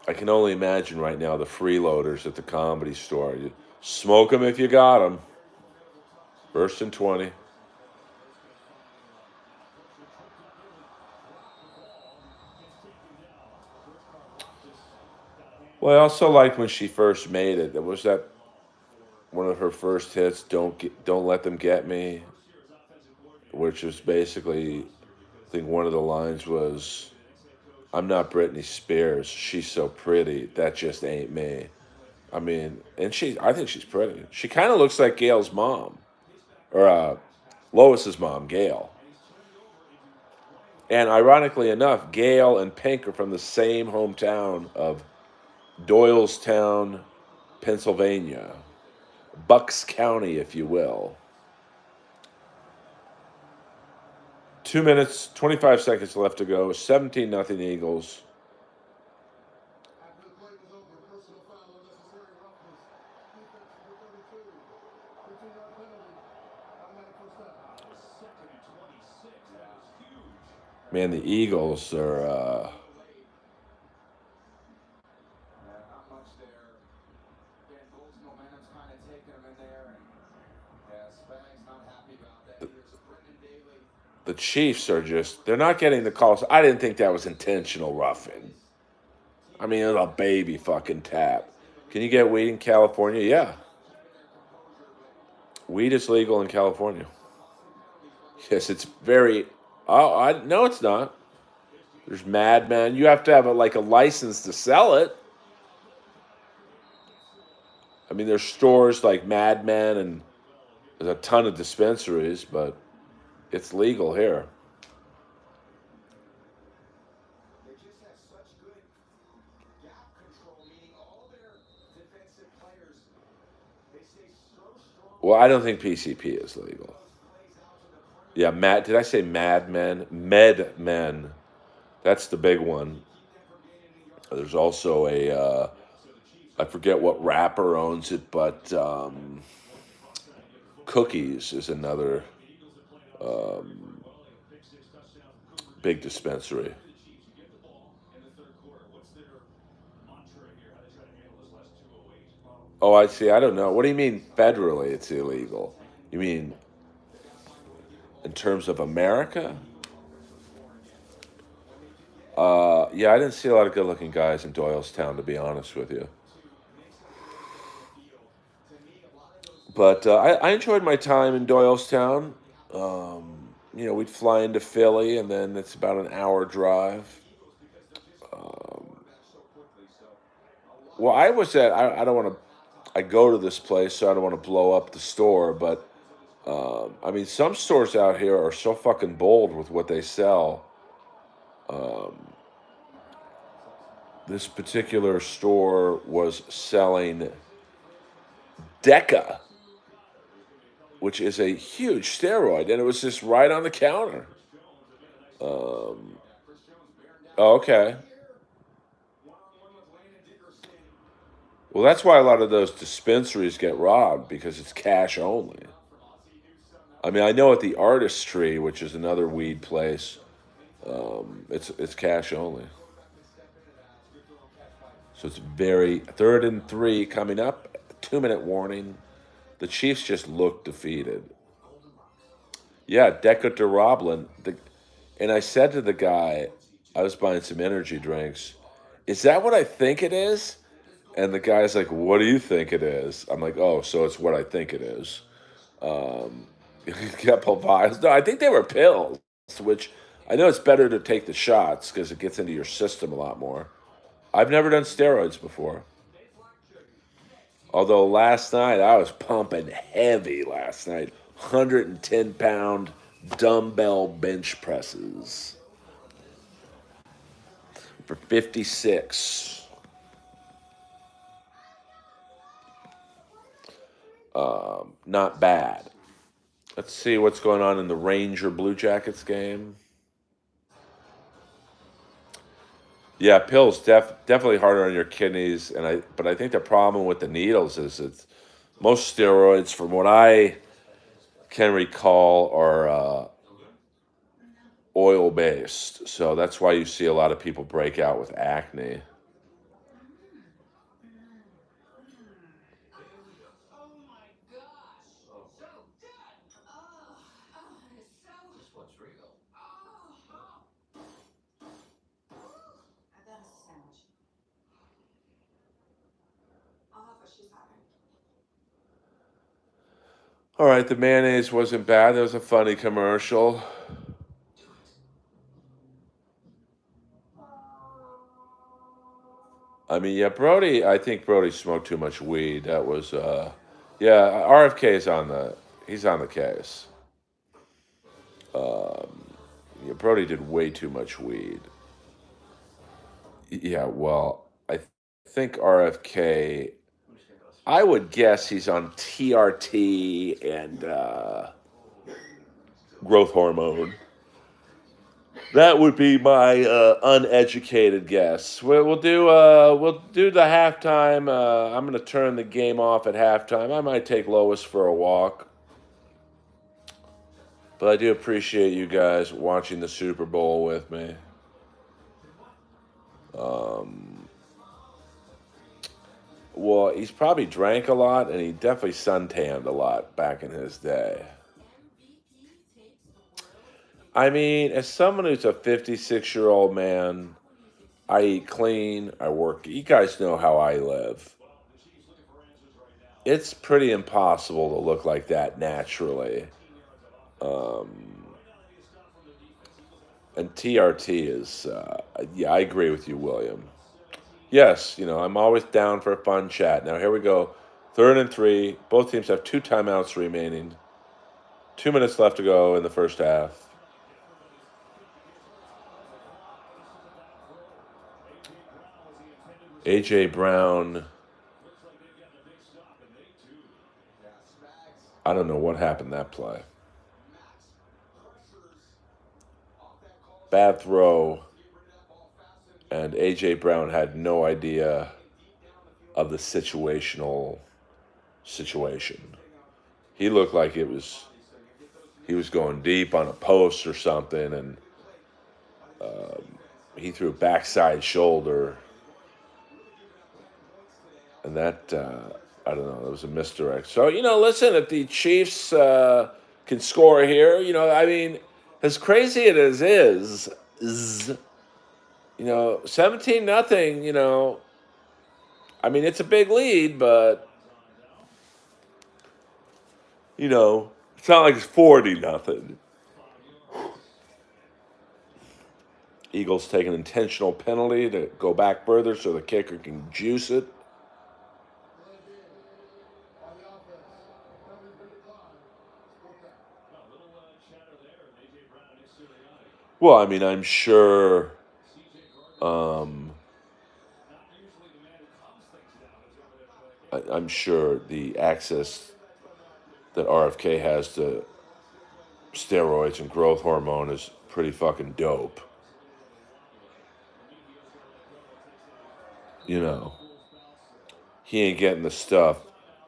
I can only imagine right now the freeloaders at the Comedy Store. You smoke them if you got them. First and 20. Well, I also liked when she first made it. There was that one of her first hits, Don't Let Them Get Me," which was basically, I think one of the lines was, "I'm not Britney Spears. She's so pretty. That just ain't me." I mean, and I think she's pretty. She kind of looks like Gail's mom, or Lois's mom, Gail. And ironically enough, Gail and Pink are from the same hometown of Doylestown, Pennsylvania, Bucks County, if you will. 2 minutes, 25 seconds left to go. 17 nothing Eagles. Man, the Eagles are. The Chiefs are just. They're not getting the calls. I didn't think that was intentional roughing. I mean, it's a baby fucking tap. Can you get weed in California? Yeah. Weed is legal in California. Yes, it's very. Oh, no, it's not. There's Madman. You have to have like a license to sell it. I mean, there's stores like Madman and there's a ton of dispensaries, but it's legal here. Well, I don't think PCP is legal. Yeah, Did I say Madmen? Medmen. That's the big one. There's also I forget what rapper owns it, but Cookies is another big dispensary. Oh, I see. I don't know. What do you mean federally it's illegal? You mean in terms of America? Yeah, I didn't see a lot of good-looking guys in Doylestown, to be honest with you. But I enjoyed my time in Doylestown. We'd fly into Philly, and then it's about an hour drive. Um, well, I was at. I don't want to. I go to this place, so I don't want to blow up the store. But I mean, some stores out here are so fucking bold with what they sell. Um, this particular store was selling Deca, which is a huge steroid, and it was just right on the counter. Um, oh, okay. Well, that's why a lot of those dispensaries get robbed because it's cash only. I mean, I know at the Artistry, which is another weed place, it's cash only. So it's very 3rd and 3 coming up. 2-minute warning. The Chiefs just look defeated. Yeah, Deca de Roblin. And I said to the guy, I was buying some energy drinks. Is that what I think it is? And the guy's like, "What do you think it is?" I'm like, "Oh, so it's what I think it is." Um, couple vials. No, I think they were pills, which I know it's better to take the shots because it gets into your system a lot more. I've never done steroids before. Although last night I was pumping heavy last night. 110-pound dumbbell bench presses for 56. Not bad. Let's see what's going on in the Ranger Blue Jackets game. Yeah, pills definitely harder on your kidneys, but I think the problem with the needles is it's most steroids, from what I can recall, are oil based. So that's why you see a lot of people break out with acne. All right, the mayonnaise wasn't bad. That was a funny commercial. I mean, yeah, Brody. I think Brody smoked too much weed. That was, yeah. RFK is on the. He's on the case. Um, yeah, Brody did way too much weed. Yeah, well, think RFK. I would guess he's on TRT and growth hormone. That would be my uneducated guess. We'll do the halftime. I'm gonna turn the game off at halftime. I might take Lois for a walk, but I do appreciate you guys watching the Super Bowl with me. Um, well, he's probably drank a lot, and he definitely suntanned a lot back in his day. I mean, as someone who's a 56-year-old man, I eat clean, I work. You guys know how I live. It's pretty impossible to look like that naturally. Um, and TRT is, yeah, I agree with you, William. Yes, I'm always down for a fun chat. Now, here we go. 3rd and 3. Both teams have 2 timeouts remaining. 2 minutes left to go in the first half. A.J. Brown, I don't know what happened that play. Bad throw, and A.J. Brown had no idea of the situation. He looked like he was going deep on a post or something, and he threw backside shoulder, and that I don't know. That was a misdirect. So listen, if the Chiefs can score here, I mean, as crazy as it is 17-0. I mean, it's a big lead, but it's not like it's 40-0. Eagles take an intentional penalty to go back further so the kicker can juice it. Well, I mean, I'm sure. Um, I'm sure the access that RFK has to steroids and growth hormone is pretty fucking dope. He ain't getting the stuff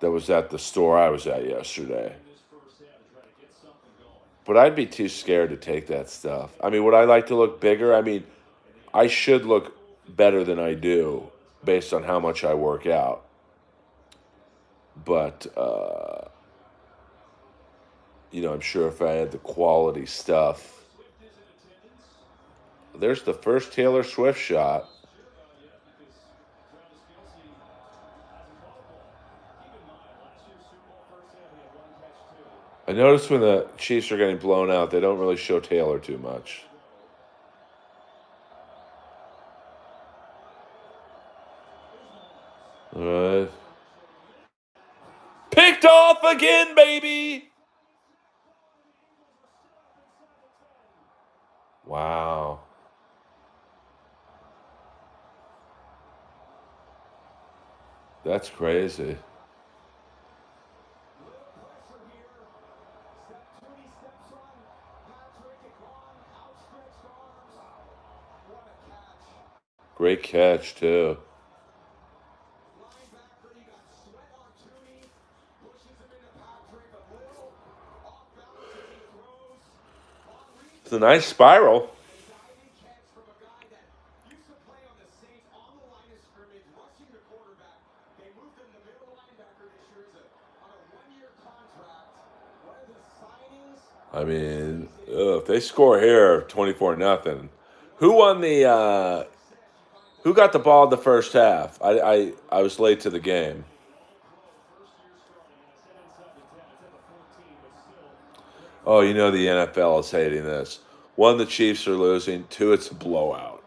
that was at the store I was at yesterday. But I'd be too scared to take that stuff. I mean, would I like to look bigger? I mean, I should look better than I do based on how much I work out. But, I'm sure if I had the quality stuff. There's the first Taylor Swift shot. I noticed when the Chiefs are getting blown out, they don't really show Taylor too much. All right. Picked off again, baby. Wow. That's crazy. Great catch, too. It's a nice spiral. I mean, if they score here, 24-0. Who won the? Who got the ball in the first half? I was late to the game. Oh, the NFL is hating this. One, the Chiefs are losing. Two, it's a blowout.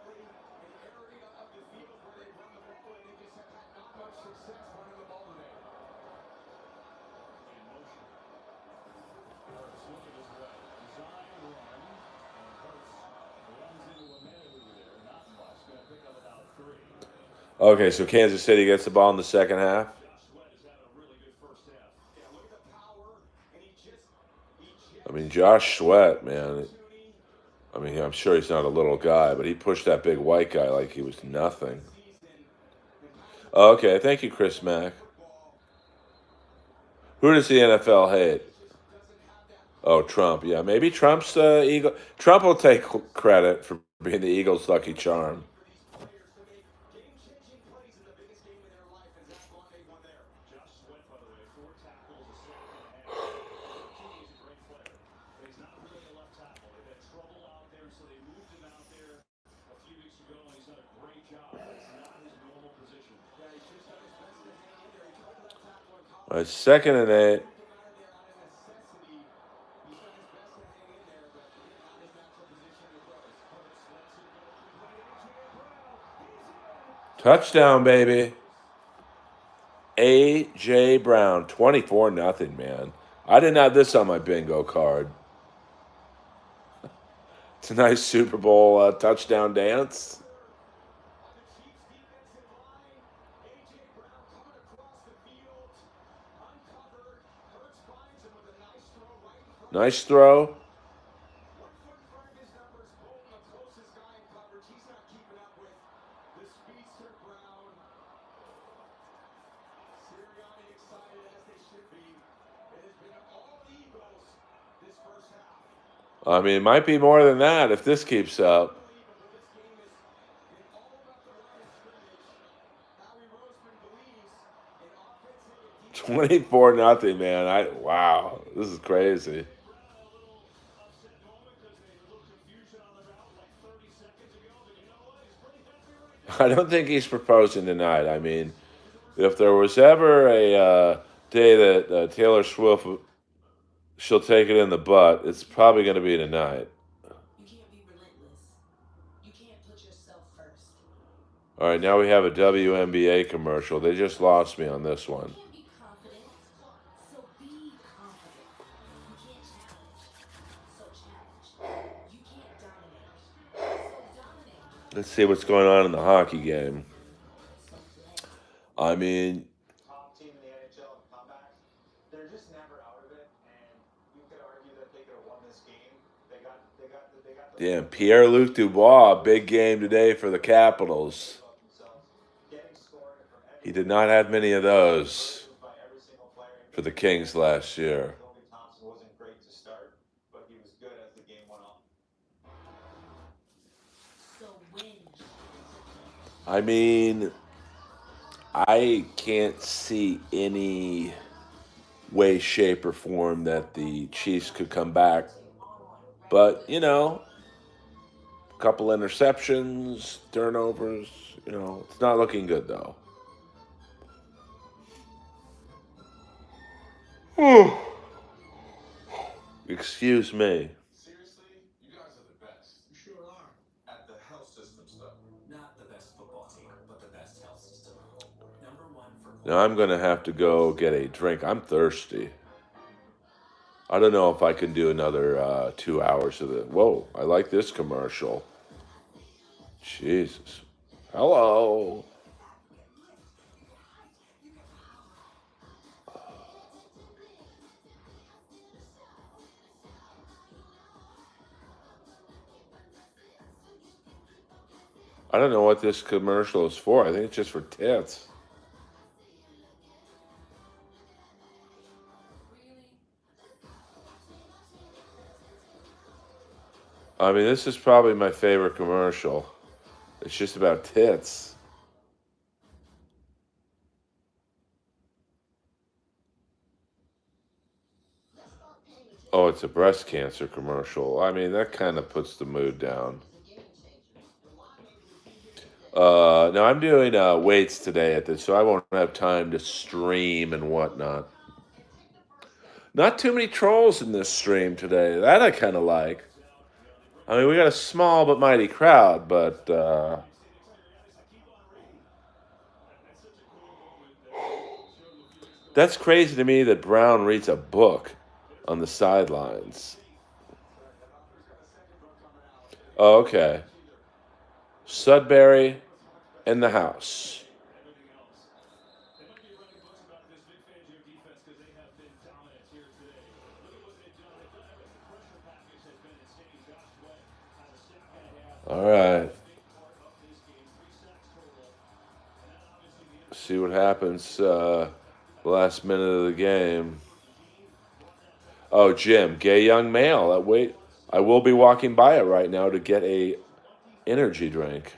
Okay, so Kansas City gets the ball in the second half. I mean, Josh Sweat, man. I mean, I'm sure he's not a little guy, but he pushed that big white guy like he was nothing. Okay, thank you, Chris Mack. Who does the NFL hate? Oh, Trump. Yeah, maybe Trump's the Eagle. Trump will take credit for being the Eagles' lucky charm. All right, 2nd and 8. Touchdown, baby. A.J. Brown, 24-0, man. I didn't have this on my bingo card. It's a nice Super Bowl touchdown dance. Nice throw. I mean, it might be more than that if this keeps up. 24-0, man. Wow, this is crazy. I don't think he's proposing tonight. I mean, if there was ever a day that Taylor Swift, she'll take it in the butt, it's probably going to be tonight. You can't be relentless. You can't put yourself first. All right, now we have a WNBA commercial. They just lost me on this You one. can't be confident, so be confident. You can't challenge, so challenge. You can't dominate, so dominate. Let's see what's going on in the hockey game. So play. I mean, Top team in the NHL in comebacks. They're just never out of it, and you could argue that they could have won this game. They got the damn, Pierre-Luc Dubois, big game today for the Capitals. about themselves. Getting scoring from He every did not have many of those by every single player. for the Kings last year. Kobe Thompson wasn't great to start, but he was good as the game went on. So win. I mean, I can't see any way, shape, or form that the Chiefs could come back. But, a couple interceptions, turnovers, it's not looking good, though. Excuse me. Seriously, you guys are the best. You sure are. At the health system stuff. Not the best football team, but the best health system. Number one for Now I'm going to have to go get a drink. I'm thirsty. I don't know if I can do another 2 hours of it. Whoa, I like this commercial. Jesus. Hello. I don't know what this commercial is for. I think it's just for tits. I mean, this is probably my favorite commercial. It's just about tits. Oh, it's a breast cancer commercial. I mean, that kind of puts the mood down. No, I'm doing weights today at this, so I won't have time to stream and whatnot. Not too many trolls in this stream today. That I kind of like. I mean, we got a small but mighty crowd, but that's crazy to me that Brown reads a book on the sidelines. Oh, okay. Sudbury in the house. All right. See what happens last minute of the game. Oh, Jim, gay young male. Wait, I will be walking by it right now to get a energy drink.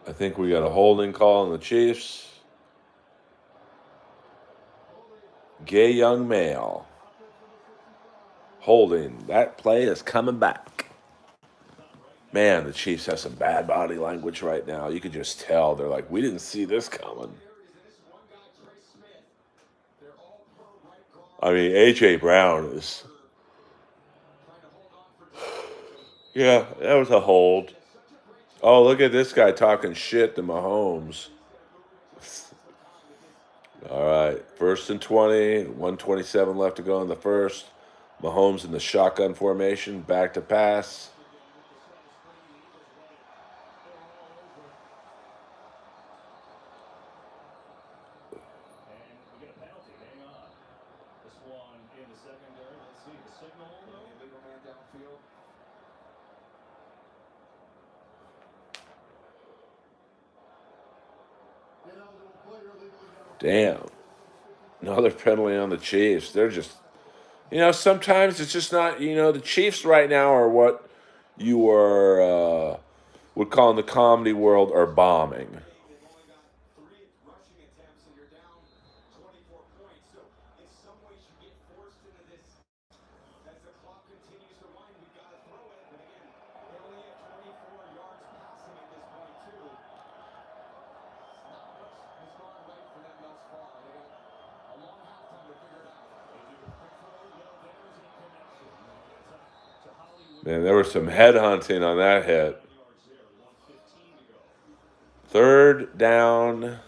I think we got a holding call on the Chiefs. Gay young male. Holding. That play is coming back. Man, the Chiefs have some bad body language right now. You could just tell. They're like, we didn't see this coming. I mean, A.J. Brown is... Yeah, that was a hold. Oh, look at this guy talking shit to Mahomes. All right, 1st and 20, 127 left to go in the first. Mahomes in the shotgun formation, back to pass. Damn. Another penalty on the Chiefs. They're just You know, sometimes it's just not. You know, the Chiefs right now are what you are would call in the comedy world are bombing. They've only got 3 rushing attempts, and you're down 24 points. So in some ways, you get forced into this as the clock continues to wind. We've got to throw it. But again, they only have 24 yards passing at this point, too. Not much has gone right for them thus far. They got a long halftime to figure it out. Man, there was some headhunting on that hit. Third down,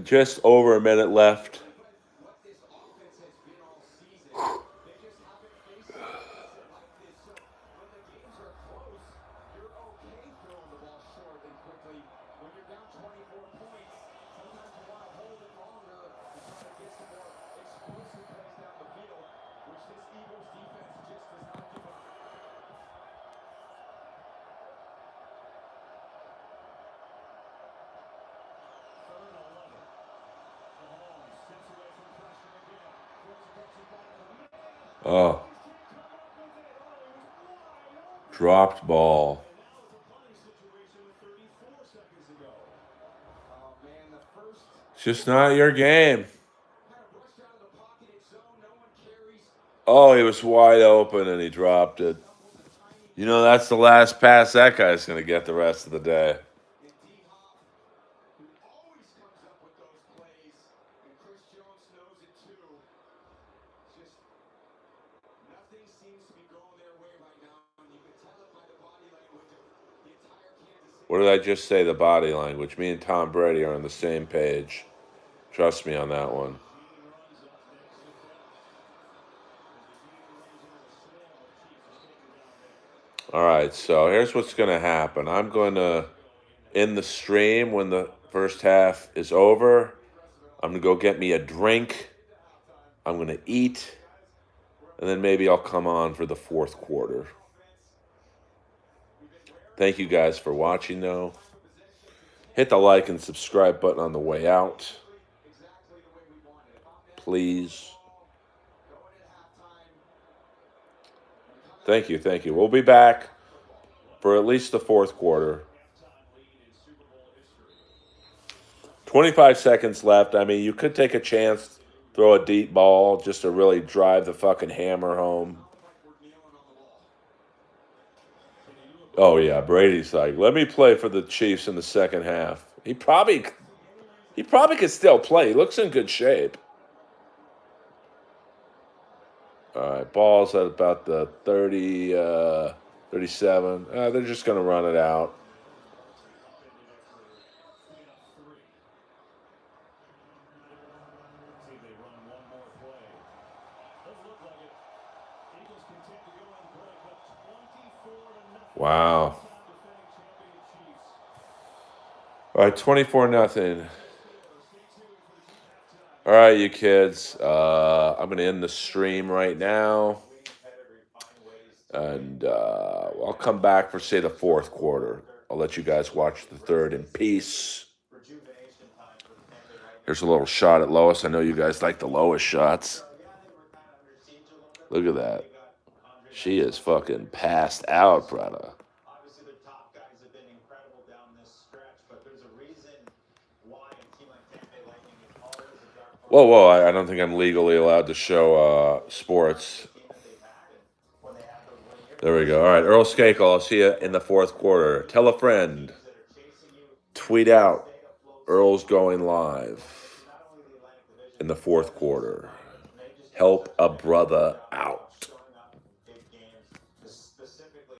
just over a minute left. What this offense has been all season, they just haven't faced a deficit like this. So when the games are close, you're okay throwing the ball short and quickly. When you're down 24 points, sometimes you want to hold it longer and try to get some more explosive plays down the field, which this Eagles defense just does not give up. Oh, dropped ball. It's just not your game. Oh, he was wide open and he dropped it. You know, that's the last pass that guy's going to get the rest of the day. Always comes up with those plays, and Chris Jones knows it too. Just nothing seems to be going their way right now, and you can tell it by the body language of the entire Kansas City. What did I just say? The body language. Me and Tom Brady are on the same page. Trust me on that one. All right, so here's what's going to happen. I'm going to end the stream when the first half is over. I'm going to go get me a drink. I'm going to eat. And then maybe I'll come on for the fourth quarter. Thank you guys for watching, though. Hit the like and subscribe button on the way out. Please. Thank you, thank you. We'll be back for at least the fourth quarter. 25 seconds left. I mean, you could take a chance, throw a deep ball just to really drive the fucking hammer home. Oh, yeah, Brady's like, let me play for the Chiefs in the second half. He probably could still play. He looks in good shape. All right, ball's at about the 30, 37. They're just going to run it out. Wow. All right, 24-0. All right, you kids. I'm going to end the stream right now. And I'll come back for, say, the fourth quarter. I'll let you guys watch the third in peace. Here's a little shot at Lois. I know you guys like the Lois shots. Look at that. She is fucking passed out, brother. Obviously, the top guys have been incredible down this stretch, but there's a reason why a team like Tampa Bay Lightning is always a dark horse. Whoa. I don't think I'm legally allowed to show sports. There we go. All right, Earl Skakel. I'll see you in the fourth quarter. Tell a friend. Tweet out. Earl's going live in the fourth quarter. Help a brother out.